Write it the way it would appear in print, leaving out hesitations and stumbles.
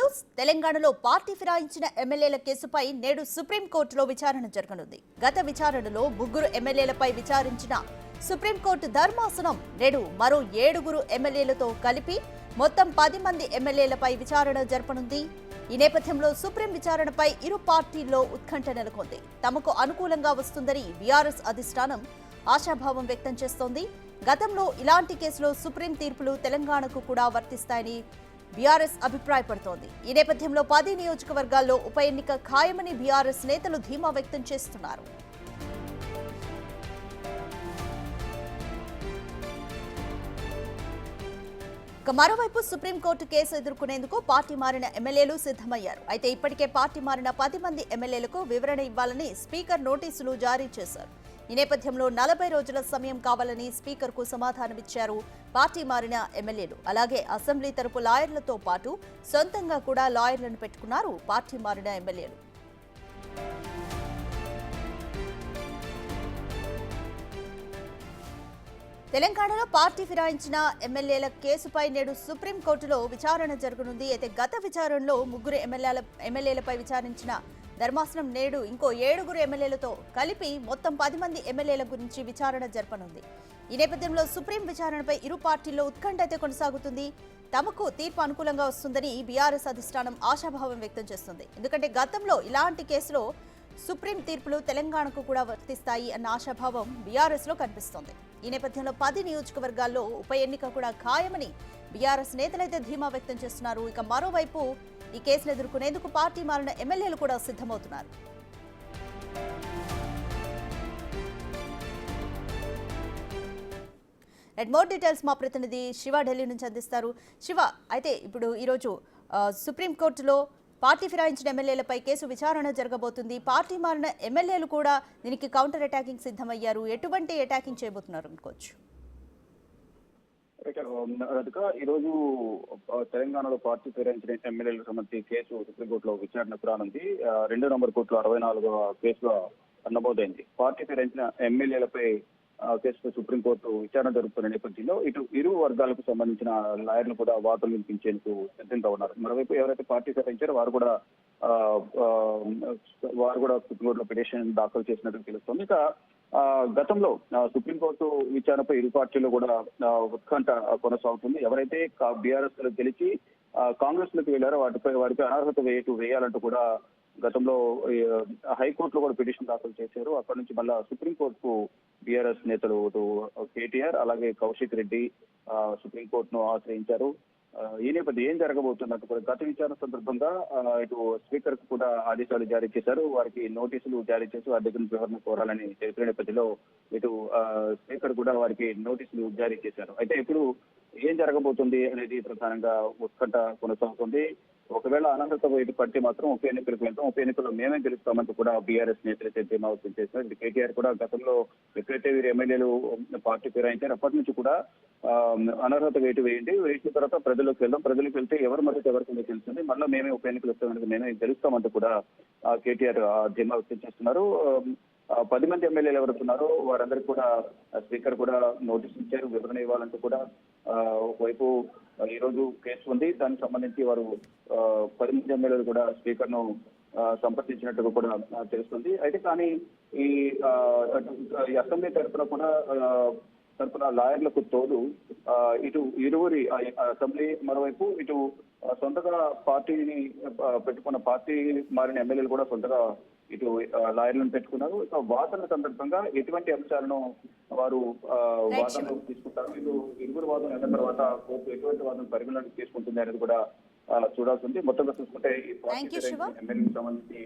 News. తెలంగాణలో party ఫిరాయించిన ఎమ్మెల్యేల కేసుపై నేడు సుప్రీంకోర్టులో విచారణ జరగనుంది. గత విచారణలో 3 ఎమ్మెల్యేలపై విచారించిన సుప్రీంకోర్టు ధర్మాసనం నేడు మరో 7 ఎమ్మెల్యేలతో కలిపి మొత్తం 10 మంది ఎమ్మెల్యేలపై విచారణ జరపనుంది. ఈ నేపథ్యంలో సుప్రీం విచారణపై ఇరు పార్టీల్లో ఉత్కంఠ నెలకొంది. తమకు అనుకూలంగా వస్తుందని బీఆర్ఎస్ అధిష్టానం ఆశాభావం వ్యక్తం చేస్తోంది. గతంలో ఇలాంటి కేసులో సుప్రీం తీర్పులు తెలంగాణకు కూడా వర్తిస్తాయని బీఆర్ఎస్ అభిప్రాయపడుతోంది. ఈ నేపథ్యంలో 10 నియోజకవర్గాల్లో ఉప ఎన్నిక ఖాయమని బీఆర్ఎస్ నేతలు ధీమా వ్యక్తం చేస్తున్నారు. మరోవైపు సుప్రీంకోర్టు కేసు ఎదుర్కొనేందుకు పార్టీ మారిన ఎమ్మెల్యేలు సిద్ధమయ్యారు. అయితే ఇప్పటికే పార్టీ మారిన 10 మంది ఎమ్మెల్యేలకు వివరణ ఇవ్వాలని స్పీకర్ నోటీసులు జారీ చేశారు. ఈ నేపథ్యంలో 40 రోజుల సమయం కావాలని స్పీకర్కు సమాధానమిచ్చారు పార్టీ మారిన ఎమ్మెల్యేలు. అలాగే అసెంబ్లీ తరపు లాయర్లతో పాటు సొంతంగా కూడా లాయర్లను పెట్టుకున్నారు పార్టీ మారిన ఎమ్మెల్యేలు. తెలంగాణలో పార్టీ ఫిరాయించిన ఎమ్మెల్యేల కేసుపై నేడు సుప్రీంకోర్టులో విచారణ జరగనుంది. అయితే గత విచారణలో 3 ఎమ్మెల్యేలపై విచారించిన ధర్మాసనం నేడు ఇంకో 7 ఎమ్మెల్యేలతో కలిపి మొత్తం 10 మంది ఎమ్మెల్యేల గురించి విచారణ జరపనుంది. ఈ నేపథ్యంలో సుప్రీం విచారణపై ఇరు పార్టీల్లో ఉత్కంఠ అయితే కొనసాగుతుంది. తమకు తీర్పు అనుకూలంగా వస్తుందని బీఆర్ఎస్ అధిష్టానం ఆశాభావం వ్యక్తం చేస్తుంది. ఎందుకంటే గతంలో ఇలాంటి కేసులో సుప్రీం తీర్పులు తెలంగాణకు కూడా వర్తిస్తాయి అన్న ఆశాభావం బీఆర్ఎస్ లో కనిపిస్తోంది. ఈ నేపథ్యంలో 10 నియోజకవర్గాల్లో ఉప ఎన్నిక కూడా ఖాయమని బీఆర్ఎస్ నేతలైతే ధీమా వ్యక్తం చేస్తున్నారు. ఇక మరోవైపు ఈ కేసును ఎదుర్కొనేందుకు పార్టీ మారిన ఎమ్మెల్యేలు కూడా సిద్ధమవుతున్నారు. మోర్ డీటెయిల్స్ మా ప్రతినిధి శివ ఢిల్లీ నుంచి అందిస్తారు. శివ, అయితే ఇప్పుడు ఈరోజు సుప్రీంకోర్టులో పార్టీ ఫిరాయించిన ఎమ్మెల్యేలపై కేసు విచారణ జరగబోతుంది. పార్టీ మారిన ఎమ్మెల్యేలు కూడా దీనికి కౌంటర్ అటాకింగ్ సిద్ధమయ్యారు. ఎటువంటి అటాకింగ్ చేయబోతున్నారు అనుకోవచ్చు? ఈరోజు తెలంగాణలో పార్టీ ఫిరాయించిన ఎమ్మెల్యేలకు సంబంధించి కేసు సుప్రీంకోర్టులో విచారణకు రానుంది. 2 నంబర్ కోర్టులో 64వ కేసుగా నమోదైంది. పార్టీ ఫిరాయించిన ఎమ్మెల్యేలపై కేసుపై సుప్రీంకోర్టు విచారణ జరుపుతున్న నేపథ్యంలో ఇరు వర్గాలకు సంబంధించిన లాయర్లు కూడా వాదనలు వినిపించేందుకు సిద్ధంగా ఉన్నారు. మరోవైపు ఎవరైతే పార్టీ ఫిరాయించారో వారు కూడా సుప్రీంకోర్టులో పిటిషన్ దాఖలు చేసినట్టు తెలుస్తోంది. ఇక గతంలో సుప్రీంకోర్టు విచారణపై ఇరు పార్టీలు కూడా ఉత్కంఠ కొనసాగుతుంది. ఎవరైతే బీఆర్ఎస్ లో గెలిచి కాంగ్రెస్ లోకి వెళ్లారో వారిపై అనర్హత వేయాలంటూ కూడా గతంలో హైకోర్టులో కూడా పిటిషన్ దాఖలు చేశారు. అక్కడి నుంచి మళ్ళా సుప్రీంకోర్టుకు బీఆర్ఎస్ నేతలు కేటీఆర్ అలాగే కౌశిక్ రెడ్డి సుప్రీంకోర్టును ఆశ్రయించారు. ఈ నేపథ్యం ఏం జరగబోతున్నట్టు కూడా గత విచారణ సందర్భంగా ఇటు స్పీకర్ కు కూడా ఆదేశాలు జారీ చేశారు. వారికి నోటీసులు జారీ చేసి వారి దగ్గర వివరణ కోరాలని తెలిపిన నేపథ్యంలో ఇటు స్పీకర్ కూడా వారికి నోటీసులు జారీ చేశారు. అయితే ఇప్పుడు ఏం జరగబోతుంది అనేది ప్రధానంగా ఉత్కంఠ కొనసాగుతుంది. ఒకవేళ అనర్హత వైపు పట్టి మాత్రం ఉప ఎన్నికలకు వెళ్తాం, ఉప ఎన్నికల్లో మేమే గెలుస్తామంటూ కూడా బీఆర్ఎస్ నేతలైతే ధీమా వ్యక్తం చేశారు. కేటీఆర్ కూడా గతంలో ఎక్కడైతే వీరు ఎమ్మెల్యేలు పార్టీ ఫిరాయించారు అప్పటి నుంచి కూడా అనర్హత వేసిన తర్వాత ప్రజలకు వెళ్తే ఎవరు మద్దతు ఎవరికి తెలుస్తుంది, మళ్ళీ మేమే ఉప ఎన్నికలు వస్తామని మేమే గెలుస్తామంటూ కూడా కేటీఆర్ ధీమా వ్యక్తం చేస్తున్నారు. 10 మంది ఎమ్మెల్యేలు ఎవరుతున్నారో వారందరికీ కూడా స్పీకర్ కూడా నోటీస్ ఇచ్చారు, వివరణ ఇవ్వాలంటూ కూడా. ఒకవైపు ఈ రోజు కేసు ఉంది, దానికి సంబంధించి వారు 10 మంది ఎమ్మెల్యేలు కూడా స్పీకర్ ను సంప్రదించినట్టుగా కూడా తెలుస్తుంది. అయితే కానీ ఈ అసెంబ్లీ తరఫున లాయర్లకు తోడు ఇటు ఇరువురి అసెంబ్లీ మరోవైపు ఇటు సొంతగా పార్టీని పెట్టుకున్న పార్టీ మారిన ఎమ్మెల్యేలు కూడా సొంతగా ఇటు లాయర్లను పెట్టుకున్నారు. ఇక వాదనల సందర్భంగా ఎటువంటి అంశాలను వారు వాదనలు తీసుకుంటారు, ఇటు ఇరువురు వాదనలు అయిన తర్వాత కోర్టు ఎటువంటి వాదనలు పరిగణలోకి తీసుకుంటుంది అనేది కూడా చూడాల్సి ఉంది. మొత్తంగా చూసుకుంటే ఈ పార్టీ ఎమ్మెల్యేలకు సంబంధించి